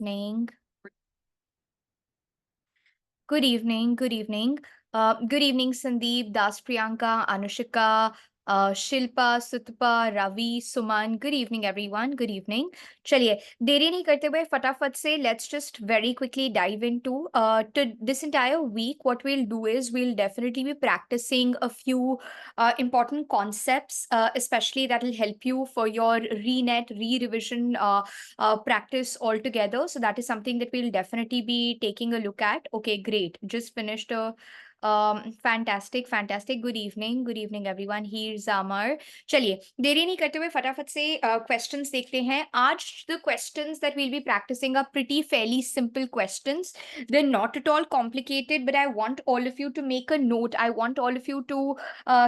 evening. Good evening. Good evening. Good evening, Sandeep, Das Priyanka, Anushika, Shilpa, Sutpa, Ravi, Suman. Good evening, everyone. Good evening. चलिए देरी नहीं करते हुए फटाफट से let's just very quickly dive into to this entire week. What we'll do is we'll definitely be practicing a few important concepts, especially that will help you for your re-net, re-revision practice altogether. So that is something that we'll definitely be taking a look at. Okay, great. Just finished a fantastic, fantastic. Good evening, everyone. Here's Amar. चलिए देरी नहीं करते हुए फटाफट से questions देखते हैं. आज the questions that we'll be practicing are pretty fairly simple questions. They're not at all complicated, but I want all of you to make a note. I want all of you to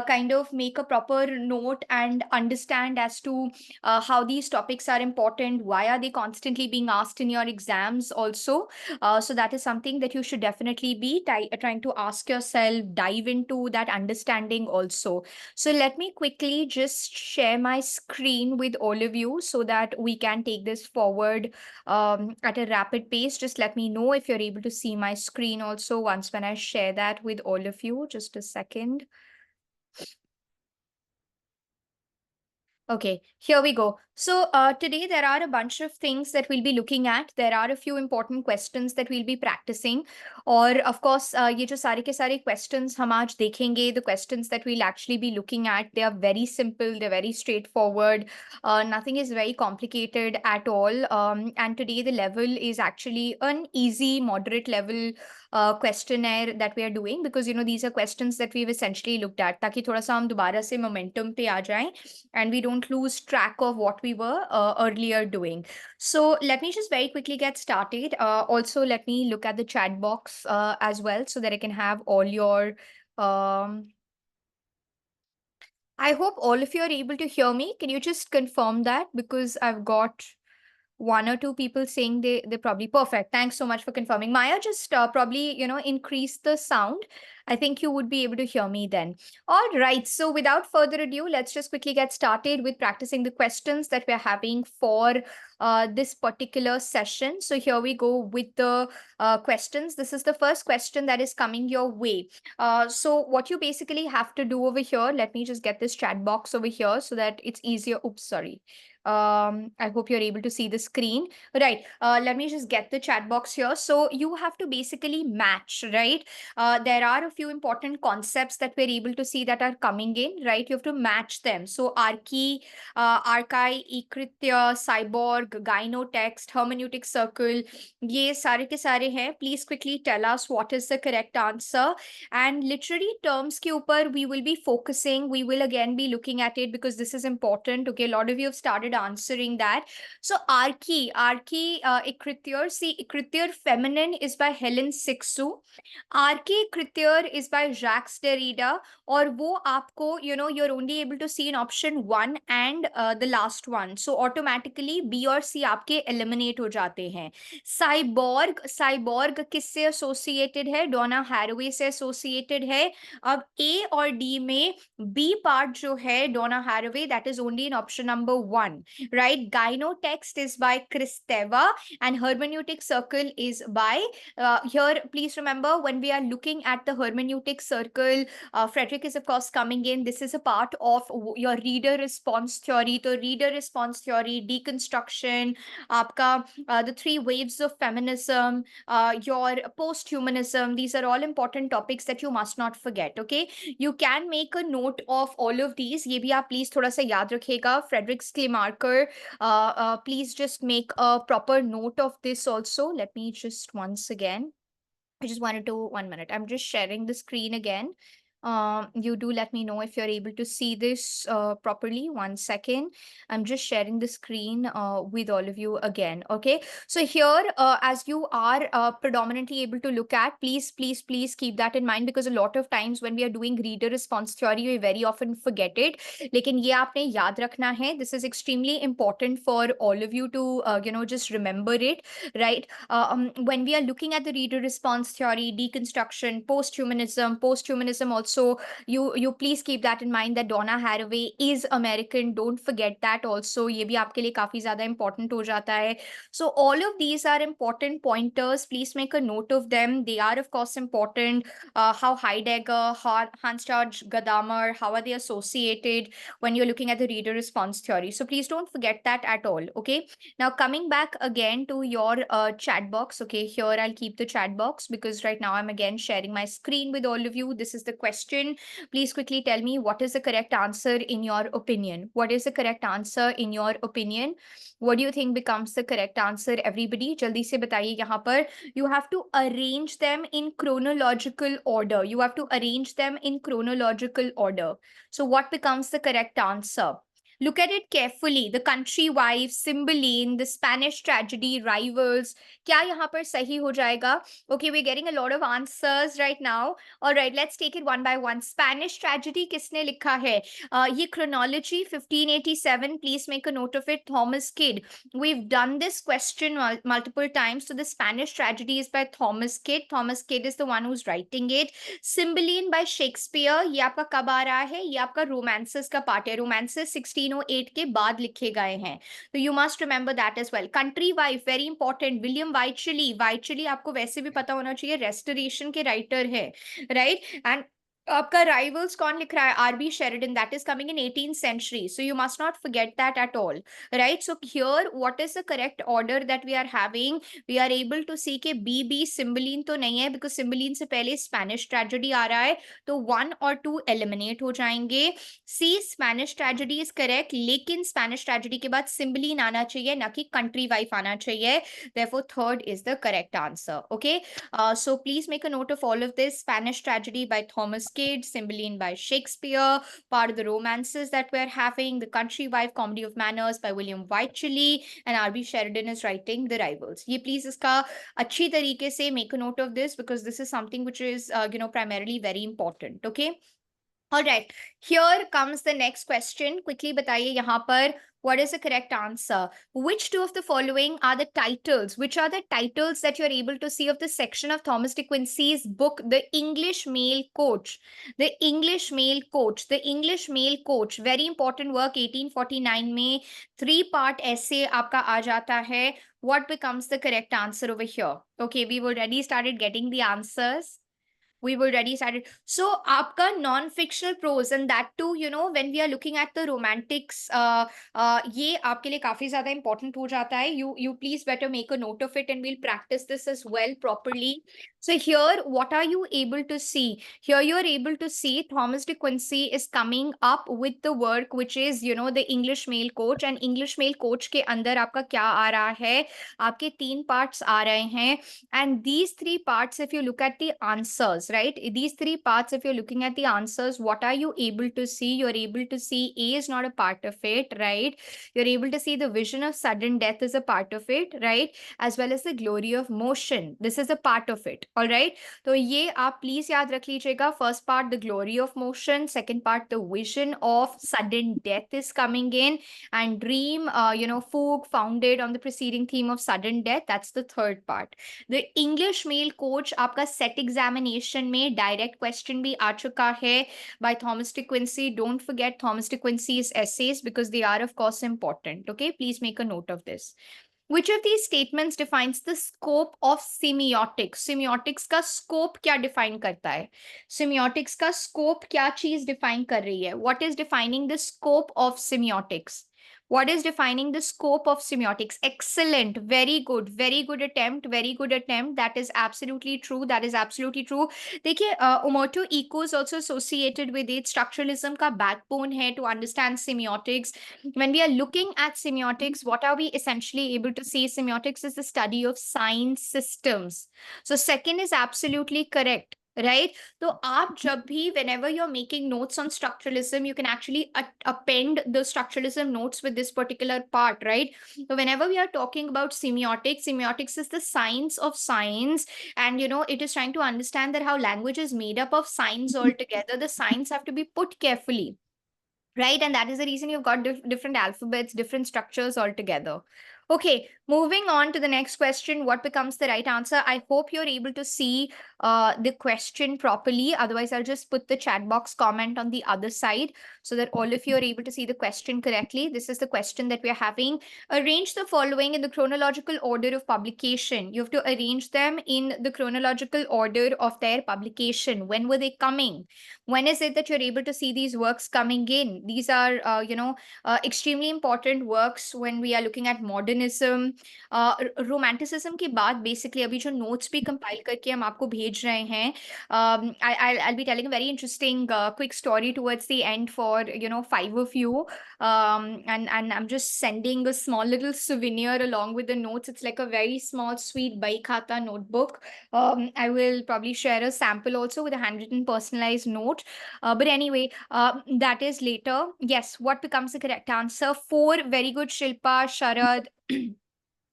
kind of make a proper note and understand as to how these topics are important, why are they constantly being asked in your exams also. So that is something that you should definitely be trying to ask yourself, dive into that understanding also. So let me quickly just share my screen with all of you so that we can take this forward at a rapid pace. Just let me know if you're able to see my screen also once when I share that with all of you. Just a second. Okay, here we go. So today there are a bunch of things that we'll be looking at. There are a few important questions that we'll be practicing. और of course ये जो सारे के सारे questions हम आज देखेंगे, the questions that we'll actually be looking at, they are very simple, they're very straightforward. Nothing is very complicated at all. And today the level is actually an easy, moderate level questionnaire that we are doing because these are questions that we've essentially looked at ताकि थोड़ा सा हम दोबारा से momentum पे आ जाएं and we don't lose track of what we were earlier doing. So let me just very quickly get started. Also, let me look at the chat box as well so that I can have all your. I hope all of you are able to hear me. Can you just confirm that? Because I've got one or two people saying they're probably perfect. Thanks so much for confirming. Maya, just probably increase the sound. I think you would be able to hear me then. All right. So without further ado, let's just quickly get started with practicing the questions that we're having for this particular session. So here we go with the questions. This is the first question that is coming your way. So what you basically have to do over here, let me just get this chat box over here so that it's easier. Oops, sorry. I hope you're able to see the screen. Right. Let me just get the chat box here. So you have to basically match, right? There are a few important concepts that we're able to see that are coming in, right? You have to match them. So archi, archi, ekritya, cyborg, gynotext, hermeneutic circle, ये सारे के सारे हैं. Please quickly tell us what is the correct answer. And literary terms के ऊपर we will be focusing. We will again be looking at it because this is important. Okay, a lot of you have started answering that. So archi, Ikrityur. See, Ikrityur feminine is by Helen Sixu. Archi Ikrityur is by Jacques Derrida. और वो आपको you're only able to see in option 1 and the last one. So automatically B और C आपके eliminate हो जाते हैं. Cyborg किससे associated है? डोना हैरोवे से एसोसिएटेड है. अब ए और डी में बी पार्ट जो है Donna Haraway, that is only in option number 1, right? Gynotext is by Kristeva and hermeneutic circle is by here. Please remember, when we are looking at the hermeneutic circle, Frederick is of course coming in. This is a part of your reader response theory. तो reader response theory, deconstruction, आपका the three waves of feminism, your post-humanism, these are all important topics that you must not forget. Okay, you can make a note of all of these. ये भी आप please थोड़ा सा याद रखिएगा. Frederick's clay marker. Please just make a proper note of this also. Let me just once again. I just wanted to 1 minute. I'm just sharing the screen again. You do let me know if you're able to see this properly. 1 second. I'm just sharing the screen with all of you again. Okay. So here, as you are predominantly able to look at, please keep that in mind because a lot of times when we are doing reader response theory, we very often forget it. लेकिन ये आपने याद रखना है. This is extremely important for all of you to just remember it, right? When we are looking at the reader response theory, deconstruction, post-humanism also also, you please keep that in mind that Donna Haraway is American. Don't forget that also. ये भी आपके लिए काफी ज़्यादा important हो जाता है. So all of these are important pointers. Please make a note of them. They are of course important. How Heidegger, Hans Georg Gadamer, how are they associated when you're looking at the reader response theory? So please don't forget that at all. Okay. Now coming back again to your chat box. Okay, here I'll keep the chat box because right now I'm again sharing my screen with all of you. This is the question. Please quickly tell me what is the correct answer in your opinion. What is the correct answer in your opinion? What do you think becomes the correct answer? Everybody, jaldi se bataiye yahan par. You have to arrange them in chronological order. You have to arrange them in chronological order. So what becomes the correct answer? Look at it carefully. The Country Wife, Cymbeline, the Spanish Tragedy, Rivals. क्या यहाँ पर सही हो जाएगा? Okay, we're getting a lot of answers right now. All right, let's take it one by one. Spanish Tragedy किसने लिखा है? ये chronology 1587. Please make a note of it. Thomas Kidd. We've done this question multiple times. So the Spanish Tragedy is by Thomas Kidd. Thomas Kidd is the one who's writing it. Cymbeline by Shakespeare. ये आपका कब आ रहा है? ये आपका romances का part है. Romances 1608 के बाद लिखे गए हैं. So you must remember that as well. Country Wife, very important. William Wycherley. Wycherley आपको वैसे भी पता होना चाहिए, restoration के writer है, right? And आपका राइवल्स कौन लिख रहा है? RB Sheridan. That is coming in 18th century, so you must not forget that at all, right? So here what is the correct order that we are having? We are able to see कि B Cymbeline तो नहीं है, because Cymbeline से पहले Spanish tragedy आ रहा है, तो 1 और 2 एलिमिनेट हो जाएंगे. सी स्पेनिश ट्रेजेडी इज करेक्ट, लेकिन स्पेनिश ट्रेजेडी के बाद सिम्बलिन आना चाहिए, ना कि कंट्री वाइफ आना चाहिए. Therefore third is the correct answer. Okay, so please make a note of all of this. Spanish Tragedy by Thomas Kidd, Cymbeline by Shakespeare, part of the romances that we're having. The Country Wife, Comedy of Manners by William Wycherley, and R.B. Sheridan is writing The Rivals. ये please इसका अच्छी तरीके से make a note of this, because this is something which is primarily very important. Okay. All right, here comes the next question. Quickly बताइए यहाँ पर what is the correct answer? Which two of the following are the titles? Which are the titles that you're able to see of the section of Thomas De Quincey's book, The English Mail Coach? The English Mail Coach. The English Mail Coach. Very important work. 1849 में 3-part essay आपका आ जाता है. What becomes the correct answer over here? Okay, we've already started getting the answers. We've already started. So आपका non-fictional prose, and that too, when we are looking at the romantics, ये आपके लिए काफी ज्यादा important हो जाता है. You please better make a note of it, and we'll practice this as well properly. So here, what are you able to see? Here you are able to see Thomas De Quincey is coming up with the work which is, the English Mail Coach. And English Mail Coach के अंदर आपका क्या आ रहा है? आपके 3 parts आ रहे हैं. And these 3 parts, if you look at the answers, right? These 3 parts, if you're looking at the answers, what are you able to see? You're able to see A is not a part of it, right? You're able to see the vision of sudden death is a part of it, right? As well as the glory of motion. This is a part of it, all right? तो ये आप please याद रख लीजिएगा. First part, the glory of motion. Second part, the vision of sudden death is coming in. And dream, Fugue, founded on the preceding theme of sudden death. That's the third part. The English Mail Coach आपका set examination में direct question भी आ चुका है by Thomas De Quincey. Don't forget Thomas De Quincey's essays, because they are of course important. Okay, please make a note of this. Which of these statements defines the scope of semiotics? Semiotics का scope क्या define करता है? Semiotics का scope क्या चीज define कर रही है? What is defining the scope of semiotics? What is defining the scope of semiotics? Excellent. Very good. Very good attempt. Very good attempt. That is absolutely true. That is absolutely true. देखिए, Umberto Eco is also associated with it. Structuralism का backbone है to understand semiotics. When we are looking at semiotics, what are we essentially able to see? Semiotics is the study of sign systems. So second is absolutely correct. Right? So आप जब भी, whenever you're making notes on structuralism, you can actually append the structuralism notes with this particular part, right? So whenever we are talking about semiotics, semiotics is the science of signs, and it is trying to understand that how language is made up of signs altogether. The signs have to be put carefully, right? And that is the reason you've got different alphabets, different structures altogether. Okay, moving on to the next question. What becomes the right answer? I hope you're able to see the question properly. Otherwise, I'll just put the chat box comment on the other side so that all of you are able to see the question correctly. This is the question that we are having. Arrange the following in the chronological order of publication. You have to arrange them in the chronological order of their publication. When were they coming? When is it that you're able to see these works coming in? These are, extremely important works when we are looking at modernism, romanticism के बाद basically अभी जो notes भी compile करके हम आपको भेज रहे हैं. I'll be telling a very interesting quick story towards the end for 5 of you, and I'm just sending a small little souvenir along with the notes. It's like a very small sweet bai khata notebook. I will probably share a sample also with a handwritten personalized note. But anyway, that is later. Yes, what becomes the correct answer? 4. Very good, Shilpa, Sharad.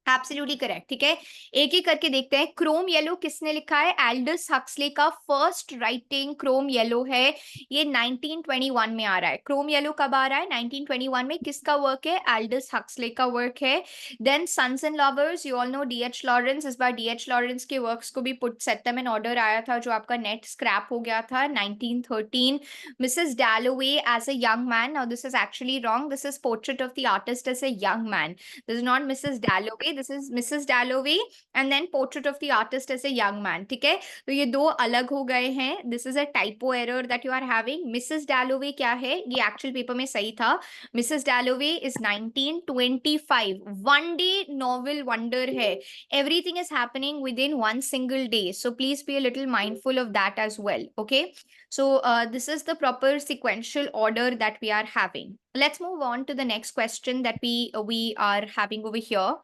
Absolutely correct. ठीक है, एक एक करके देखते हैं. Chrome yellow किसने लिखा है? एल्डस हक्सले का फर्स्ट राइटिंग क्रोम येलो है. ये 1921 में आ रहा है. क्रोम येलो कब आ रहा है? 1921 में. किसका वर्क है? एल्डस हक्सले का वर्क है. Then Sons and Lovers, you all know DH Lawrence. इस बार डीएच लॉरेंस के वर्क्स को भी put set them in order आया था जो आपका नेट स्क्रैप हो गया था 1913. Mrs Dalloway as a young man. Now this is actually wrong. This is portrait of the artist as a young man. This is not Mrs. Dalloway. This is Mrs. Dalloway and then portrait of the artist as a young man. ठीक है, तो ये दो अलग हो गए हैं. This is a typo error that you are having. Mrs. Dalloway क्या है? ये actual paper में सही था. Mrs. Dalloway is 1925. One day novel wonder है. Everything is happening within one single day. So please be a little mindful of that as well. Okay. So this is the proper sequential order that we are having. Let's move on to the next question that we are having over here.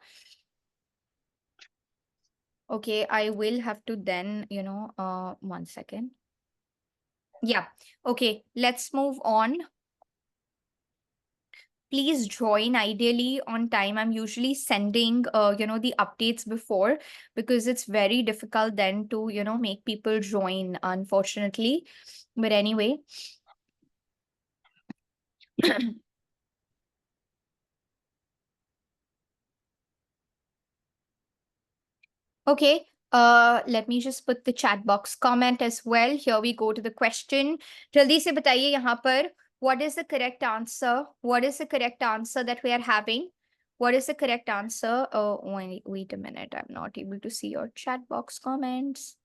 Okay, I will have to then, 1 second. Yeah. Okay, let's move on. Please join ideally on time. I'm usually sending, the updates before because it's very difficult then to, make people join, unfortunately. But anyway. Okay, let me just put the chat box comment as well. Here we go to the question. जल्दी से बताइए यहाँ पर, what is the correct answer? What is the correct answer that we are having? What is the correct answer? Oh, wait a minute. I'm not able to see your chat box comments.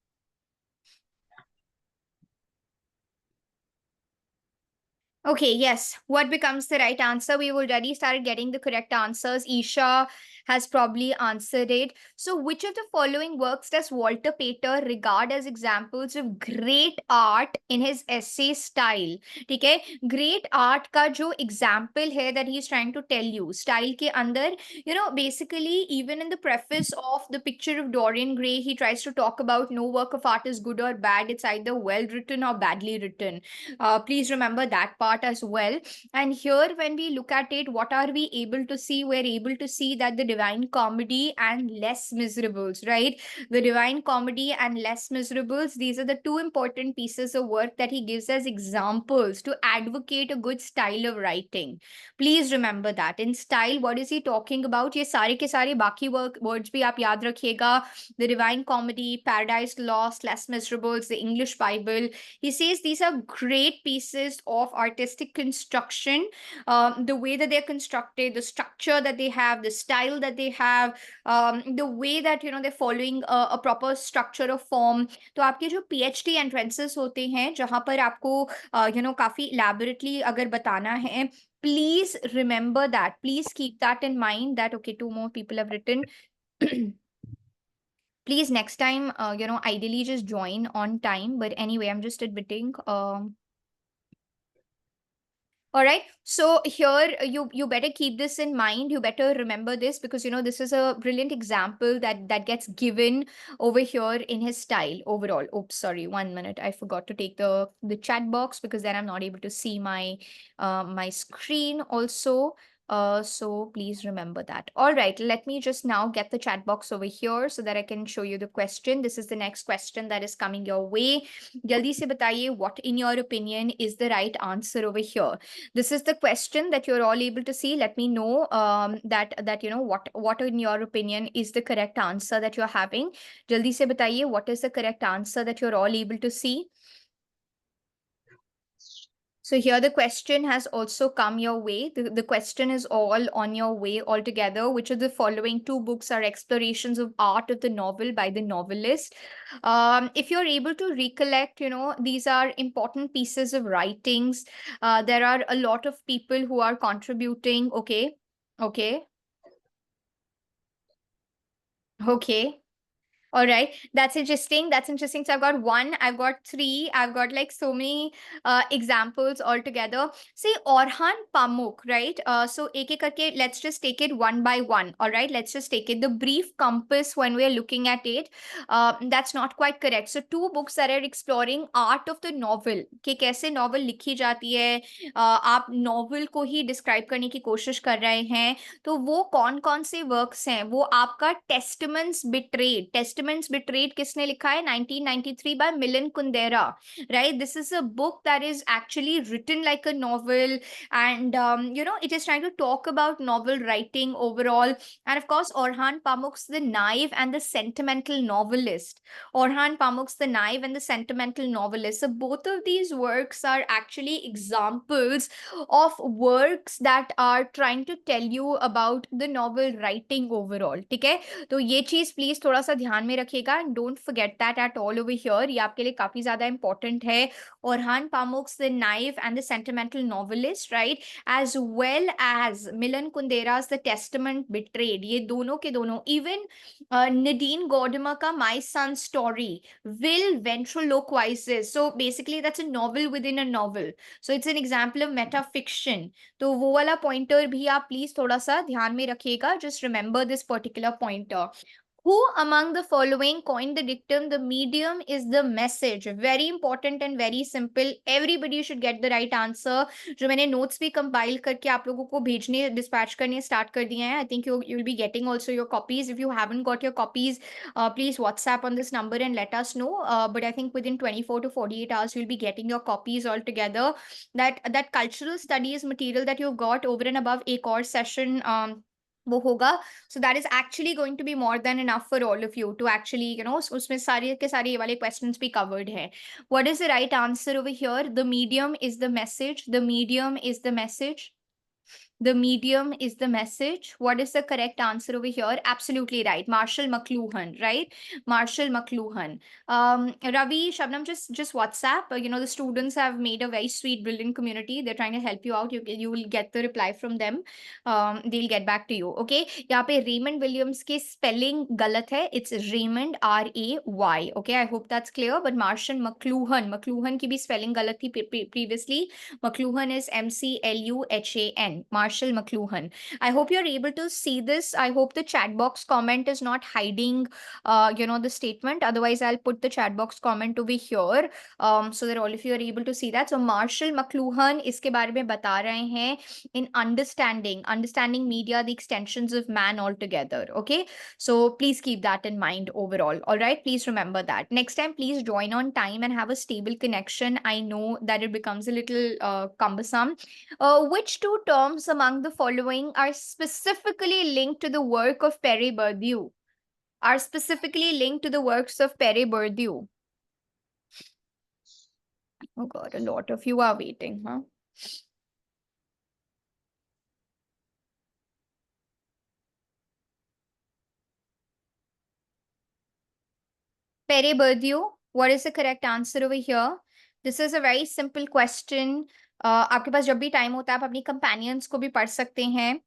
Okay, yes. What becomes the right answer? We've already started getting the correct answers. Isha has probably answered it. So, which of the following works does Walter Pater regard as examples of great art in his essay style? ठीक है, great art का जो example है that he is trying to tell you, style के अंदर, basically, even in the preface of the picture of Dorian Gray, he tries to talk about no work of art is good or bad. It's either well written or badly written. Please remember that part as well. And here, when we look at it, what are we able to see? We're able to see that the Divine Comedy and Les Miserables, right? The Divine Comedy and Les Miserables, these are the two important pieces of work that he gives as examples to advocate a good style of writing. Please remember that. In style, what is he talking about? ये सारे के सारे बाकी words भी आप याद रखिएगा. The Divine Comedy, Paradise Lost, Les Miserables, the English Bible. He says these are great pieces of artistic construction. The way that they're constructed, the structure that they have, the style that they have, the way that they're following a proper structure of form. तो आपके जो PhD entrances होते हैं जहां पर आपको काफी elaborately अगर बताना है, please remember that. Please keep that in mind that okay, 2 more people have written. Please next time, ideally just join on time. But anyway, I'm just admitting. All right. So here you better keep this in mind. You better remember this because this is a brilliant example that gets given over here in his style overall. Oops, sorry, 1 minute. I forgot to take the chat box because then I'm not able to see my my screen also. So please remember that. All right, let me just now get the chat box over here so that I can show you the question. This is the next question that is coming your way. Jaldi se bataiye, what in your opinion is the right answer over here? This is the question that you're all able to see. Let me know that you know what in your opinion is the correct answer that you're having. Jaldi se bataiye, what is the correct answer that you're all able to see? So here the question has also come your way. The question is all on your way altogether. Which of the following two books are explorations of art of the novel by the novelist? If you're able to recollect, you know, these are important pieces of writings. There are a lot of people who are contributing. Okay. Okay. Okay. All right, that's interesting. That's interesting. So I've got one, I've got three, I've got like so many examples altogether. See, Orhan Pamuk, right? So ek ek karke, let's just take it one by one. All right, let's just take it. The Brief Compass, when we're looking at it, that's not quite correct. So two books that are exploring art of the novel. कि कैसे novel लिखी जाती है, आप novel को ही describe करने की कोशिश कर रहे हैं. तो वो कौन कौन से वर्क्स हैं? वो आपका टेस्टमेंट्स बिट्रेड किसने लिखा है? 1993 by Milan Kundera, right? This is a book that is actually written like a novel, and you know, it is trying to talk about novel writing overall. And of course, Orhan Pamuk's The Naive and the Sentimental Novelist. Orhan Pamuk's The Naive and the Sentimental Novelist. So both of these works are actually examples of works that are trying to tell you about the novel writing overall. ठीक है, तो ये चीज please थोड़ा सा ध्यान में रखिएगा, and don't forget that at all over here. ये आपके लिए काफी ज्यादा इंपॉर्टेंट है. Orhan Pamuk's The Knife and the Sentimental Novelist, right? As well as Milan Kundera's The Testament Betrayed. ये दोनों के दोनों. Even Nadine Gordimer का My Son's Story, Will Ventriloquizes. So basically that's a novel within a novel. So it's an example of metafiction. तो वो वाला pointer भी आप प्लीज थोड़ा सा ध्यान में रखिएगा. Just remember this particular pointer. Who among the following coined the dictum, the medium is the message? Very important and very simple. Everybody should get the right answer. जो मैंने notes भी compile करके आप लोगों को भेजने dispatch करने start कर दिए हैं. I think you'll be getting also your copies. If you haven't got your copies, please WhatsApp on this number and let us know. But I think within 24 to 48 hours, you'll be getting your copies altogether. That cultural studies material that you've got over and above एक और session वो होगा. So that is actually going to be more than enough for all of you to actually, you know, उसमें सारे के सारे ये वाले questions भी covered हैं. What is the right answer over here? The medium is the message. The medium is the message. The medium is the message. What is the correct answer over here? Absolutely right. Marshall McLuhan, right? Marshall McLuhan. Ravi, Shabnam, just WhatsApp. You know, the students have made a very sweet, brilliant community. They're trying to help you out. You will get the reply from them. They'll get back to you. Okay. यहाँ पे Raymond Williams के spelling गलत है. It's Raymond RAY. Okay. I hope that's clear. But Marshall McLuhan की भी spelling गलत थी previously. McLuhan is McLuhan. Marshall McLuhan. I hope you're able to see this. I hope the chat box comment is not hiding, you know, the statement. Otherwise, I'll put the chat box comment over here, so that all of you are able to see that. So Marshall McLuhan इसके बारे में बता रहे हैं in understanding media, the extensions of man altogether. Okay, so please keep that in mind overall. All right, please remember that. Next time, please join on time and have a stable connection. I know that it becomes a little cumbersome. Which two terms among the following are specifically linked to the work of Pere Bourdieu? Are specifically linked to the works of Pere Bourdieu? Oh God, a lot of you are waiting, huh? Pere Bourdieu, what is the correct answer over here? This is a very simple question. आपके पास जब भी time होता है आप अपनी companions को भी पढ़ सकते हैं.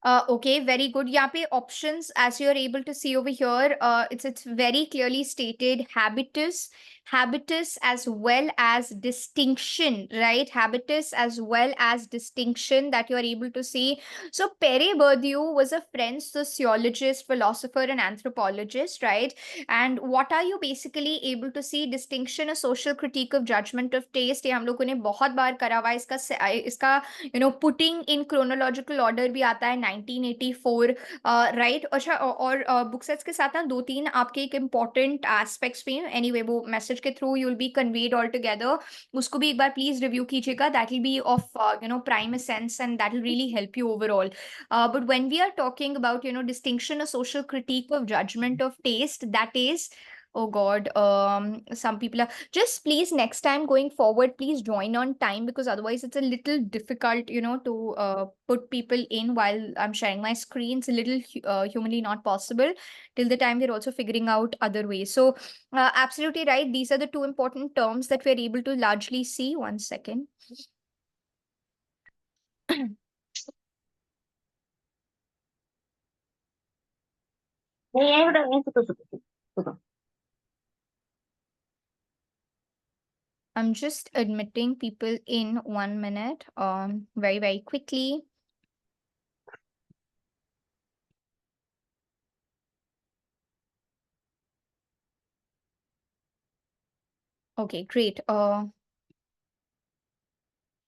Okay, very good. यहाँ पे options, as you're able to see over here, it's very clearly stated habitus, habitus as well as distinction, right? Habitus as well as distinction that you are able to see. So Pere Bourdieu was a French sociologist, philosopher, and anthropologist, right? And what are you basically able to see? Distinction, a social critique of judgment of taste. ये हम लोगों ने बहुत बार करा हुआ है इसका putting in chronological order भी आता है 1984, राइट। अच्छा, और बुक सेट्स के साथ ना दो तीन आपके एक इम्पॉर्टेंट एस्पेक्ट्स भी हैं, एनीवे वो मैसेज के through you will be conveyed all together. उसको भी एक बार प्लीज रिव्यू कीजिएगा, that will be of prime sense and that will really help you overall. But when we are talking about distinction, a social critique of judgment of taste, that is, oh god, some people are, just please next time going forward, please join on time, because otherwise it's a little difficult, to put people in while I'm sharing my screen. It's a little humanly not possible till the time we're also figuring out other ways. So absolutely right, these are the two important terms that we're able to largely see. One second. I'm just admitting people in 1 minute, very, very quickly. Okay, great.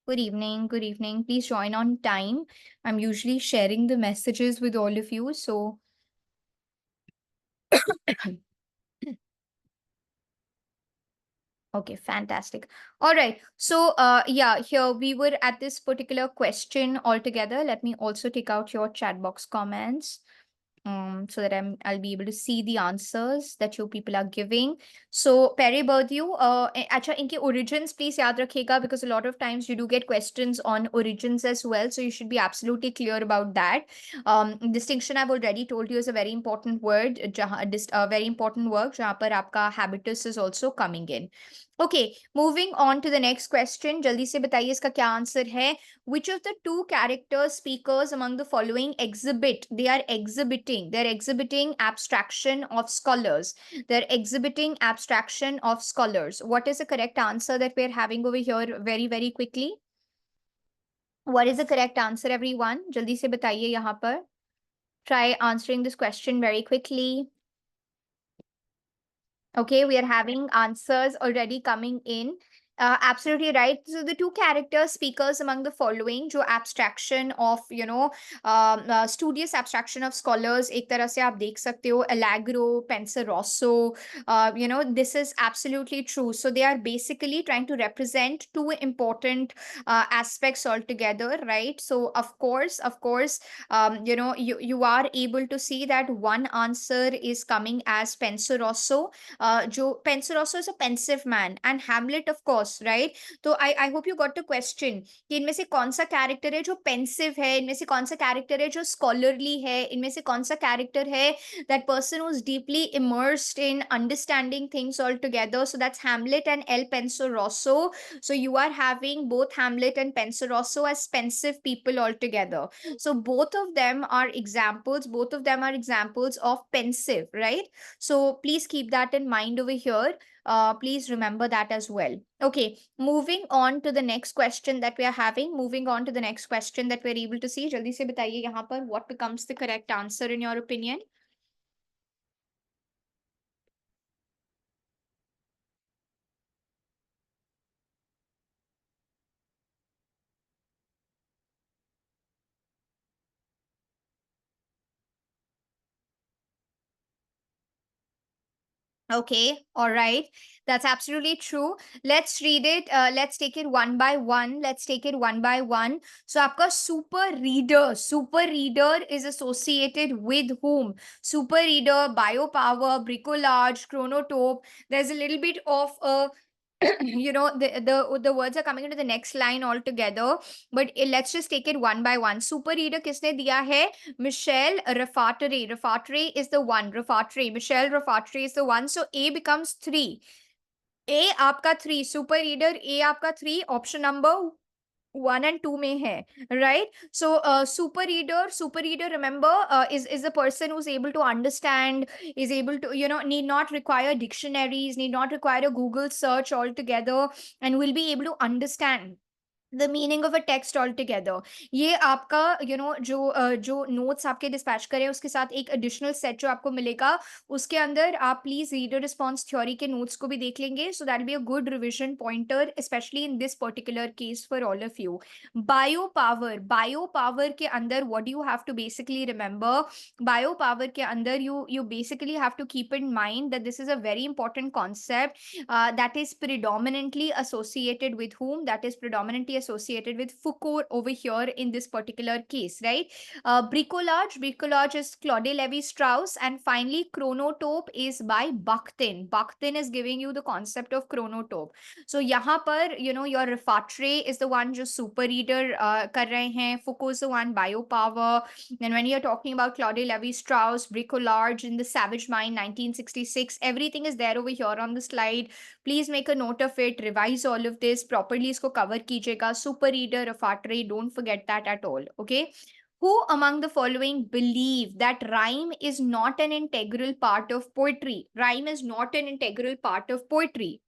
Good evening. Good evening. Please join on time. I'm usually sharing the messages with all of you. So, okay, fantastic. All right. So, yeah, here we were at this particular question altogether. Let me also take out your chat box comments. So that I'll be able to see the answers that you people are giving. So Pere Bourdieu, अच्छा इनके origins please याद रखिएगा, because a lot of times you do get questions on origins as well, so you should be absolutely clear about that. Distinction I've already told you is a very important word, very important work जहाँ पर आपका habitus is also coming in. Okay, moving on to the next question. जल्दी से बताइए इसका क्या answer है? Which of the two characters speakers among the following exhibit? They're exhibiting abstraction of scholars. They're exhibiting abstraction of scholars. What is the correct answer that we're having over here very, very quickly? What is the correct answer, everyone? जल्दी से बताइए यहाँ पर. Try answering this question very quickly. Okay, we are having answers already coming in. Absolutely right. So the two characters speakers among the following, जो abstraction of studious abstraction of scholars, एक तरह से आप देख सकते हो, Allegro, Penseroso, this is absolutely true. So they are basically trying to represent two important aspects altogether, right? So of course, you are able to see that one answer is coming as Penseroso. जो Penseroso is a pensive man, and Hamlet of course, right? तो I hope you got the question कि इनमें से कौन सा character है जो pensive है, इनमें से कौन सा कैरेक्टर है जो scholarly है, इनमें से कौन सा कैरेक्टर है that person who's deeply immersed in understanding things altogether. So that's Hamlet and El Penseroso. So you are having both Hamlet and Penseroso as pensive people altogether. So both of them are examples of pensive, right? So please keep that in mind over here. Please remember that as well. Okay, moving on to the next question that we are having. Moving on to the next question that we're able to see. जल्दी से बताइए यहाँ पर what becomes the correct answer in your opinion? Okay, all right. That's absolutely true. Let's read it. Let's take it one by one. Let's take it one by one. So, आपका super reader is associated with whom? Super reader, biopower, bricolage, chronotope. There's a little bit of a the words are coming into the next line altogether, but let's just take it one by one. Super reader किसने दिया है? Michelle Raffatere. Raffatere is the one. Michelle Raffatere is the one. So A becomes 3. A आपका 3. Super reader A आपका 3. Option number 1 and 2 में है, right? So super reader, remember, is the person who's able to understand, is able to, need not require dictionaries, need not require a Google search altogether, and will be able to understand the meaning of a text all together. ये आपका जो notes आपके dispatch करें उसके साथ एक additional set जो आपको मिलेगा, उसके अंदर आप प्लीज रीडर रिस्पॉन्स थ्योरी के नोट्स को भी देख लेंगे, so that be a good revision pointer specially in this particular case for all of you. Bio power के अंदर what you have to basically remember, bio power के अंदर you basically have to keep in mind that this is a very important concept that is predominantly associated with whom? That is predominantly associated with Foucault over here in this particular case, right? Bricolage is Claude Levi-Strauss, and finally chronotope is by Bakhtin. Bakhtin is giving you the concept of chronotope. So यहाँ पर your Refatre is the one जो super reader कर रहे हैं, Foucault is the one biopower. Then when you're talking about Claude Levi-Strauss, Bricolage in the Savage Mind 1966, everything is there over here on the slide. Please make a note of it, revise all of this properly, इसको cover कीजिएगा. Super reader, Refatre, don't forget that at all. Okay. Who among the following believe that rhyme is not an integral part of poetry? Rhyme is not an integral part of poetry.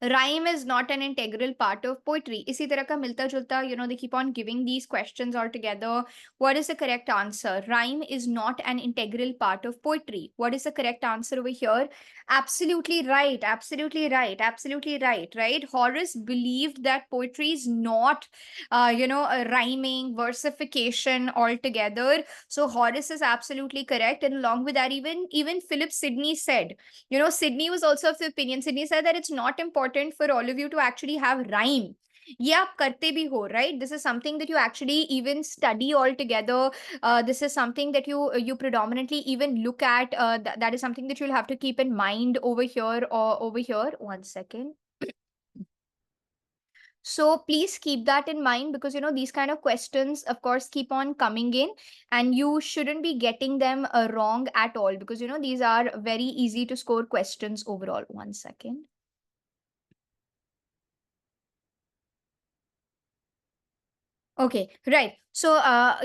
Rhyme is not an integral part of poetry. इसी तरह का मिलता जुलता, they keep on giving these questions all together. What is the correct answer? Rhyme is not an integral part of poetry. What is the correct answer over here? Absolutely right. Absolutely right. Absolutely right. Right. Horace believed that poetry is not, a rhyming, versification altogether. So Horace is absolutely correct. And along with that, even Philip Sidney said, Sydney was also of the opinion. Sydney said that it's not important for all of you to actually have rhyme. ये आप करते भी हो, right? This is something that you actually even study altogether. This is something that you predominantly even look at. That is something that you'll have to keep in mind over here or over here. One second. So please keep that in mind, because these kind of questions of course keep on coming in, and you shouldn't be getting them wrong at all, because these are very easy to score questions overall. One second. Okay, right. So,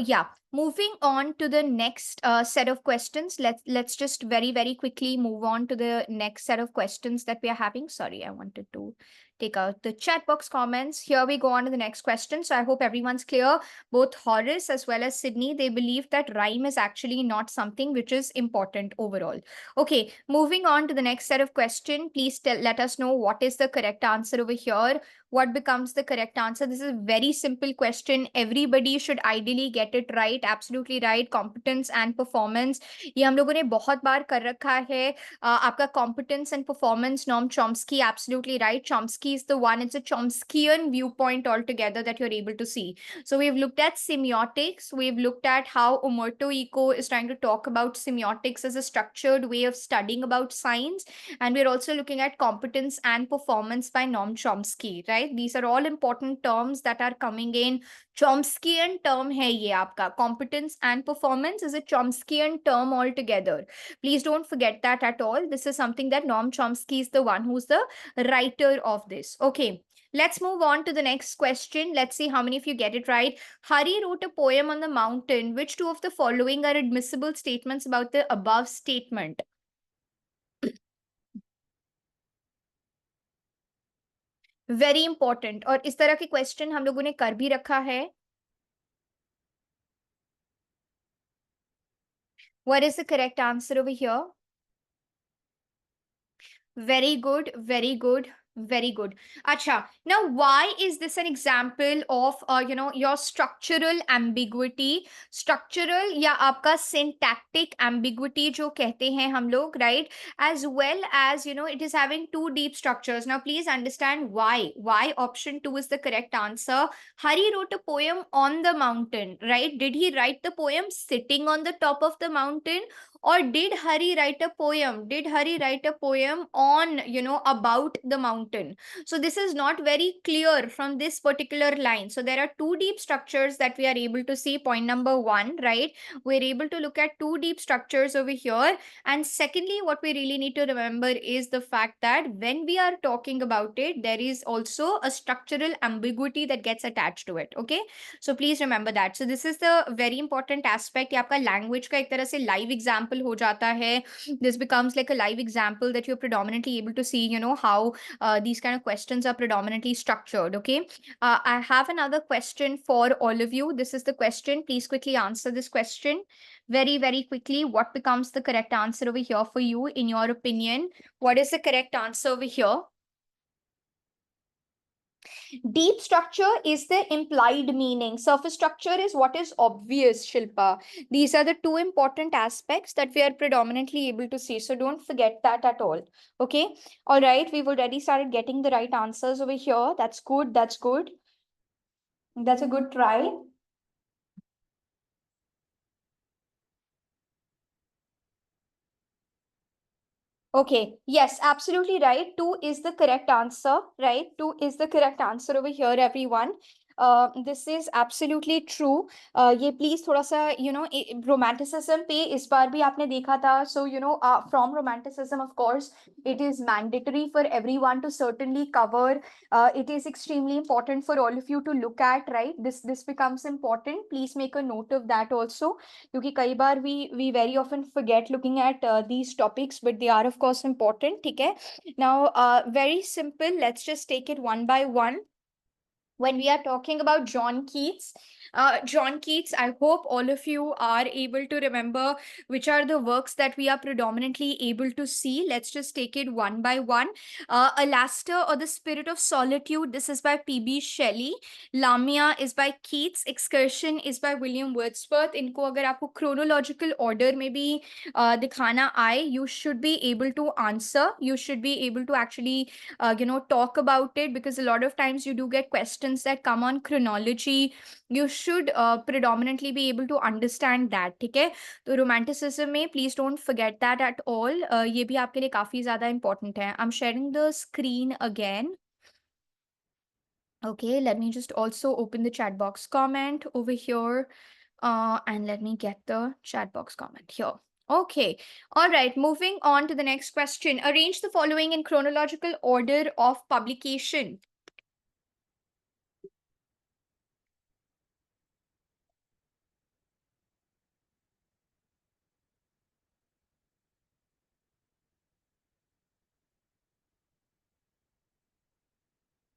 yeah, moving on to the next set of questions. Let's just very quickly move on to the next set of questions that we are having. Sorry, I wanted to take out the chat box comments. Here we go on to the next question. So I hope everyone's clear. Both Horace as well as Sydney, they believe that rhyme is actually not something which is important overall. Okay, moving on to the next set of question. Please let us know what is the correct answer over here. What becomes the correct answer? This is a very simple question. Everybody should ideally get it right. Absolutely right. Competence and performance. ये हम लोगों ने बहुत बार कर रखा है. आपका competence and performance, Noam Chomsky, absolutely right. Chomsky is the one. It's a Chomskyan viewpoint altogether that you're able to see. So we've looked at semiotics. We've looked at how Umberto Eco is trying to talk about semiotics as a structured way of studying about science. And we're also looking at competence and performance by Noam Chomsky, right? These are all important terms that are coming in. Chomskyan term hai ye aapka. Competence and performance is a Chomskyan term altogether. Please don't forget that at all. This is something that Noam Chomsky is the one who's the writer of this. Okay. Let's move on to the next question. Let's see how many of you get it right. Hari wrote a poem on the mountain. Which two of the following are admissible statements about the above statement? Very important, और इस तरह के question हम लोगों ने कर भी रखा है. What is the correct answer over here? Very good, very good, very good. Acha, now why is this an example of your structural ambiguity? Structural या आपका syntactic ambiguity जो कहते हैं हम लोग, right? As well as it is having two deep structures. Now please understand why. Why option 2 is the correct answer. Hari wrote a poem on the mountain, right? Did he write the poem sitting on the top of the mountain, Or did Hari write a poem? Did Hari write a poem on, about the mountain? So this is not very clear from this particular line. So there are two deep structures that we are able to see. Point number one, right? We're able to look at two deep structures over here. And secondly, what we really need to remember is the fact that when we are talking about it, there is also a structural ambiguity that gets attached to it. Okay. So please remember that. So this is the very important aspect. ये आपका language का एक तरह से live example हो जाता है. This becomes like a live example that you're predominantly able to see, how these kind of questions are predominantly structured. Okay. I have another question for all of you. This is the question. Please quickly answer this question very, very quickly. What becomes the correct answer over here for you, in your opinion? What is the correct answer over here? Deep structure is the implied meaning. Surface structure is what is obvious, Shilpa. These are the two important aspects that we are predominantly able to see. So don't forget that at all. Okay. All right. We've already started getting the right answers over here. That's good. That's good. That's a good try. Okay, yes, absolutely right. Two is the correct answer, right? Two is the correct answer over here, everyone. This is absolutely true. ये please थोड़ा सा romanticism पे इस बार भी आपने देखा था. So from romanticism, of course, it is mandatory for everyone to certainly cover. It is extremely important for all of you to look at, right? This becomes important. Please make a note of that also. क्योंकि कई बार we very often forget looking at these topics, but they are of course important. ठीक है. Now, very simple. Let's just take it one by one. When we are talking about John Keats, I hope all of you are able to remember which are the works that we are predominantly able to see. Let's just take it one by one. Alaster, or the Spirit of Solitude, this is by P.B. Shelley. Lamia is by Keats. Excursion is by William Wordsworth. इनको अगर आपको chronological order में भी दिखाना आए, you should be able to answer. You should be able to actually talk about it, because a lot of times you do get questions that come on chronology. You should predominantly be able to understand that. ठीक है. तो romanticism में please don't forget that at all. ये भी आपके लिए काफी ज्यादा important है. I'm sharing the screen again. Okay, let me just also open the chat box comment over here. And let me get the chat box comment here. Okay. All right. Moving on to the next question. Arrange the following in chronological order of publication.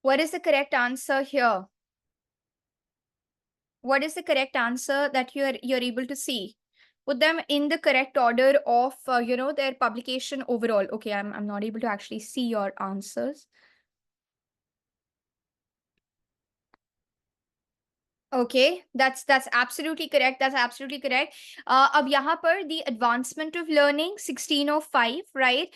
What is the correct answer here? What is the correct answer that you're able to see? Put them in the correct order of their publication overall. Okay, I'm not able to actually see your answers. Okay, that's absolutely correct. That's absolutely correct. अब यहाँ पर the advancement of learning 1605, right?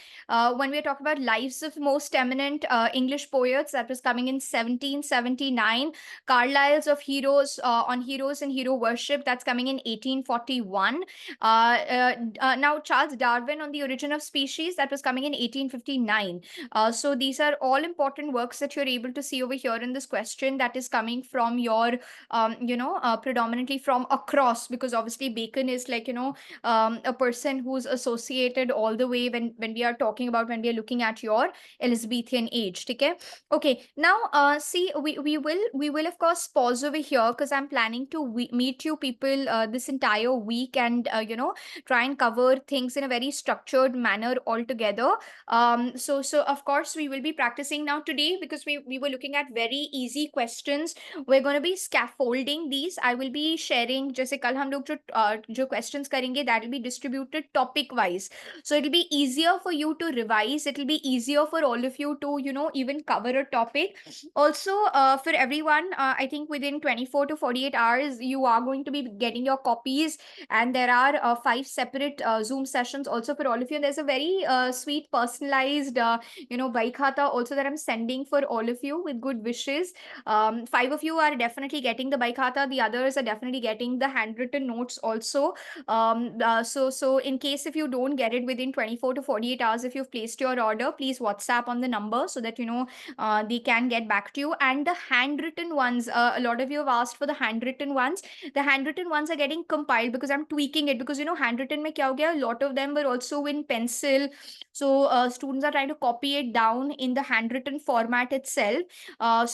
When we are talking about lives of most eminent English poets, that was coming in 1779. Carlyle's of Heroes on Heroes and Hero Worship, that's coming in 1841. Now Charles Darwin on the Origin of Species, that was coming in 1859. So these are all important works that you're able to see over here in this question, that is coming from your predominantly from across, because obviously Bacon is like, a person who's associated all the way when we are talking about, when we are looking at your Elizabethan age. Okay. Okay. Now, see, we will of course pause over here, because I'm planning to meet you people this entire week, and try and cover things in a very structured manner altogether. So of course we will be practicing now today, because we were looking at very easy questions. We're going to be scaffolding these. I will be sharing, जैसे कल हम लोग जो questions करेंगे, that will be distributed topic wise. So it'll be easier for you to revise. It'll be easier for all of you to, even cover a topic. Also, for everyone, I think within 24 to 48 hours, you are going to be getting your copies. And there are 5 separate Zoom sessions also for all of you. And there's a very sweet personalized, Vaikhata also that I'm sending for all of you with good wishes. 5 of you are definitely getting the bike hata, the others are definitely getting the handwritten notes also. So in case if you don't get it within 24 to 48 hours, if you've placed your order, please WhatsApp on the number so that they can get back to you. And the handwritten ones, a lot of you have asked for the handwritten ones. The handwritten ones are getting compiled because I'm tweaking it, because handwritten mein kya ho gaya, a lot of them were also in pencil. So students are trying to copy it down in the handwritten format itself.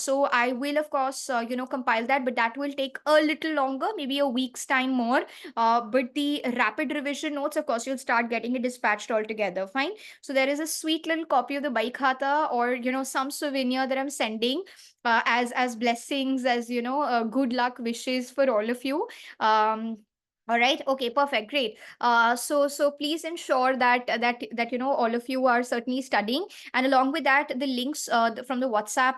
So I will of course compile that, but that will take a little longer, maybe a week's time more. But the rapid revision notes, of course, you'll start getting it dispatched altogether. Fine. So there is a sweet little copy of the bike khata, or some souvenir that I'm sending as blessings, as good luck wishes for all of you. All right. Okay. Perfect. Great. So please ensure that all of you are certainly studying, and along with that, the links from the WhatsApp,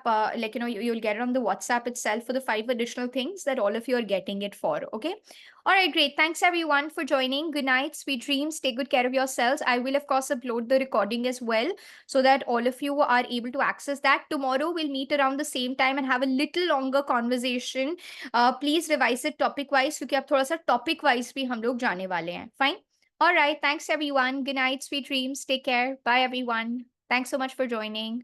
you'll get it on the WhatsApp itself for the 5 additional things that all of you are getting it for. Okay. All right. Great. Thanks everyone for joining. Good night. Sweet dreams. Take good care of yourselves. I will of course upload the recording as well, so that all of you are able to access that. Tomorrow we'll meet around the same time and have a little longer conversation. Please revise it topic wise, क्योंकि अब थोड़ा सा topic wise भी हम लोग जाने वाले हैं. Fine. Alright, thanks everyone. Good night, sweet dreams, take care, bye everyone. Thanks so much for joining.